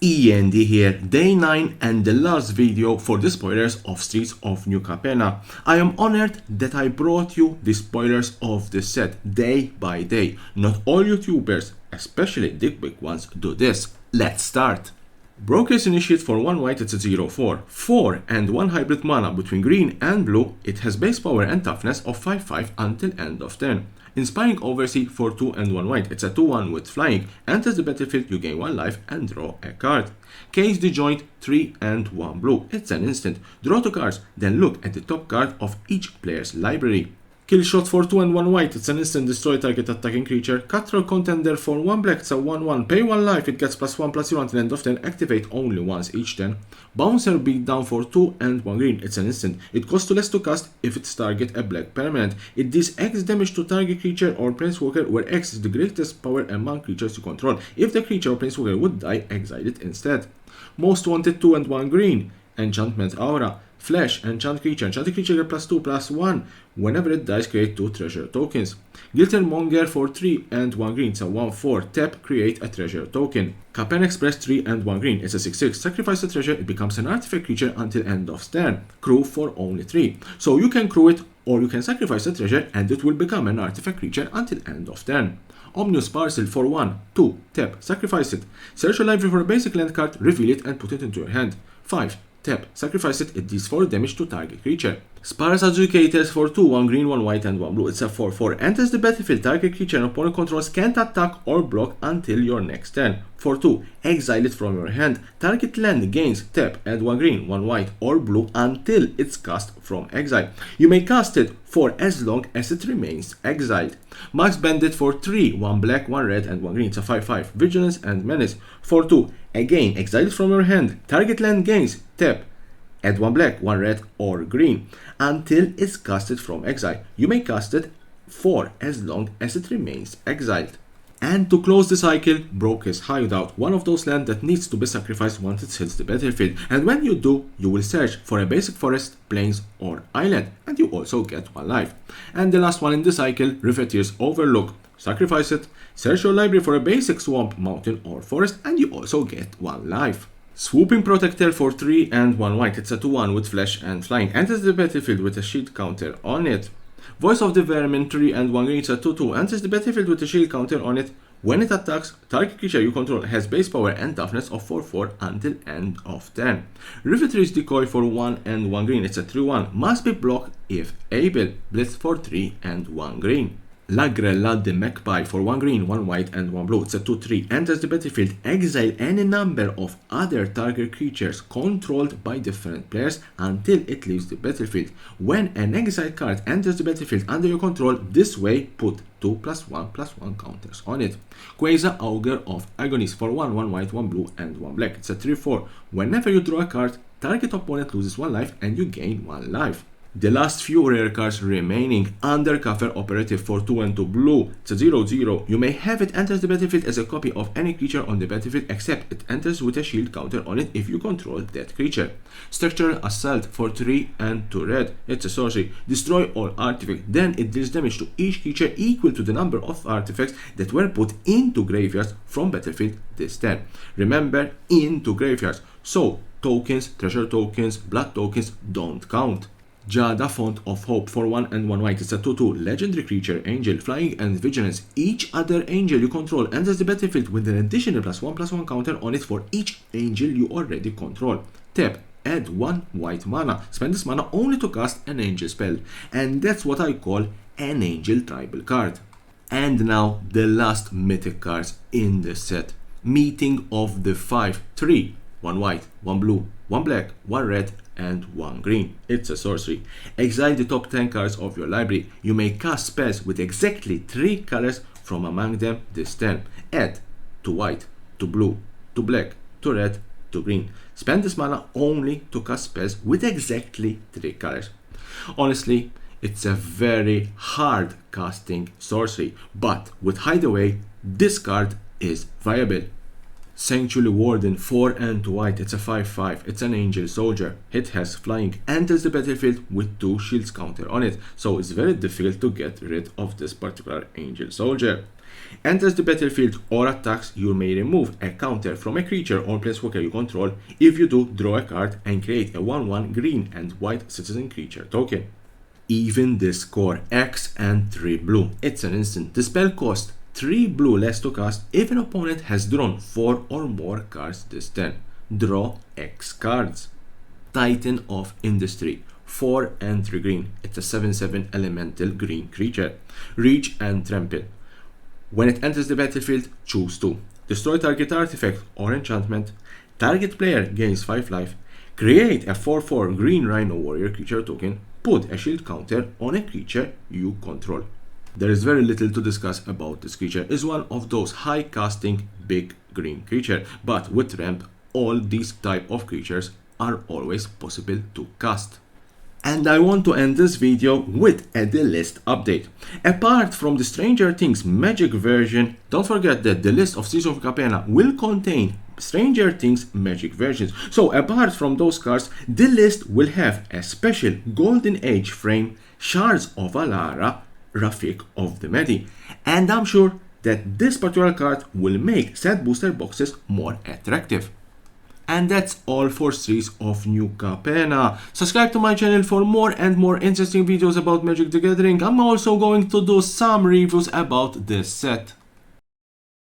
E.N.D here, day 9 and the last video for the spoilers of Streets of New Capenna. I am honored that I brought you the spoilers of the set day by day. Not all YouTubers, especially the big ones, do this. Let's start. Brokers initiate for 1 white, it's a 0/4. 4 and 1 hybrid mana between green and blue. It has base power and toughness of 5/5 until end of turn. Inspiring Oversea for 2 and 1 white, it's a 2/1 with flying. Enters the battlefield, you gain 1 life and draw a card. Case the Joint 3 and 1 blue, it's an instant. Draw 2 cards, then look at the top card of each player's library. Kill Shot for 2 and 1 white, it's an instant. Destroy target attacking creature. Cutthroat Contender for 1 black, it's a 1/1. Pay 1 life, it gets +1/+0 until end of turn. Activate only once each turn. Bouncer Beatdown for 2 and 1 green, it's an instant. It costs 2 less to cast if its target a black permanent. It deals X damage to target creature or planeswalker, where X is the greatest power among creatures you control. If the creature or planeswalker would die, exile it instead. Most Wanted 2 and 1 green, Enchantment Aura. Flash, enchant creature. Enchanted creature get +2/+1. Whenever it dies, create 2 treasure tokens. Glittermonger for 3 and 1 green. It's a 1/4. Tap, create a treasure token. Capenna Express 3 and 1 green. It's a 6/6. Sacrifice a treasure, it becomes an artifact creature until end of turn. Crew for only 3. So you can crew it or you can sacrifice a treasure and it will become an artifact creature until end of turn. Omnious Parcel for 1, 2. Tap, sacrifice it. Search your library for a basic land card, reveal it and put it into your hand. 5. Tap, sacrifice it, it deals 4 damage to target creature. Sparrow Adjudicators for 2, 1 green, 1 white and 1 blue. It's a 4/4. Enters the battlefield, target creature and opponent controls can't attack or block until your next turn. For 2, exile it from your hand. Target land gains tap, add 1 green, 1 white or blue until it's cast from exile. You may cast it for as long as it remains exiled. Max Bandit for 3, 1 black, 1 red and 1 green. It's a 5/5. Vigilance and Menace. For 2, again exile it from your hand. Target land gains tap, add 1 black, 1 red or green until it's casted from exile. You may cast it for as long as it remains exiled. And to close the cycle, Broker's Hideout, one of those lands that needs to be sacrificed once it hits the battlefield. And when you do, you will search for a basic forest, plains or island, and you also get 1 life. And the last one in the cycle, Riveteer's Overlook. Sacrifice it, search your library for a basic swamp, mountain or forest, and you also get 1 life. Swooping Protector for 3 and 1 white, it's a 2/1 with flash and flying. Enters the battlefield with a shield counter on it. Voice of the Vermin 3 and 1 green, it's a 2/2. Enters the battlefield with a shield counter on it. When it attacks, target creature you control has base power and toughness of 4/4 until end of turn. Riveteer's Decoy for 1 and 1 green, it's a 3/1. Must be blocked if able. Blitz for 3 and 1 green. Lagrella the Magpie for 1 green, 1 white and 1 blue. It's a 2/3. Enters the battlefield, exile any number of other target creatures controlled by different players until it leaves the battlefield. When an exile card enters the battlefield under your control, this way put 2 +1/+1 counters on it. Quasar Augur of Agonies for 1, 1 white, 1 blue and 1 black. It's a 3/4. Whenever you draw a card, target opponent loses 1 life and you gain 1 life. The last few rare cards remaining, Undercover Operative for 2 and 2 blue. It's a 0/0. You may have it enters the battlefield as a copy of any creature on the battlefield, except it enters with a shield counter on it if you control that creature. Structural Assault for 3 and 2 red. It's a sorcery. Destroy all artifacts. Then it deals damage to each creature equal to the number of artifacts that were put into graveyards from battlefield this turn. Remember, into graveyards. So, tokens, treasure tokens, blood tokens don't count. Jada Font of Hope for 1 and 1 white. It's a 2/2. Legendary creature, angel, flying and vigilance. Each other angel you control enters the battlefield with an additional +1/+1 counter on it for each angel you already control. Tap, add 1 white mana. Spend this mana only to cast an angel spell. And that's what I call an angel tribal card. And now the last mythic cards in the set. Meeting of the 5, 3, 1 white, 1 blue, 1 black, 1 red and 1 green. It's a sorcery. Exile the top 10 cards of your library. You may cast spells with exactly 3 colors from among them this turn. Add 2 white, 2 blue, 2 black, 2 red, 2 green. Spend this mana only to cast spells with exactly 3 colors. Honestly, it's a very hard casting sorcery, but with Hideaway, this card is viable. Sanctuary Warden 4 and 2 white, it's a 5/5, it's an angel soldier. It has flying, enters the battlefield with 2 shields counter on it, so it's very difficult to get rid of this particular angel soldier. Enters the battlefield or attacks, you may remove a counter from a creature or planeswalker you control. If you do, draw a card and create a 1/1 green and white citizen creature token. Even the score X and 3 blue. It's an instant. The spell costs 3 blue less to cast if an opponent has drawn 4 or more cards this turn. Draw X cards. Titan of Industry. 4 and 3 green. It's a 7/7 elemental green creature. Reach and Trample. When it enters the battlefield, choose 2. Destroy target artifact or enchantment. Target player gains 5 life. Create a 4/4 green Rhino Warrior creature token. Put a shield counter on a creature you control. There is very little to discuss about this creature. It's one of those high casting big green creature, but with ramp, all these type of creatures are always possible to cast. And I want to end this video with a the list update. Apart from the Stranger Things Magic version, don't forget that the list of Streets of Capenna will contain Stranger Things Magic versions. So apart from those cards, the list will have a special Golden Age frame, Shards of Alara, Rafik of the Medi. And I'm sure that this particular card will make set booster boxes more attractive. And that's all for Streets of New Capenna. Subscribe to my channel for more and more interesting videos about Magic the Gathering. I'm also going to do some reviews about this set.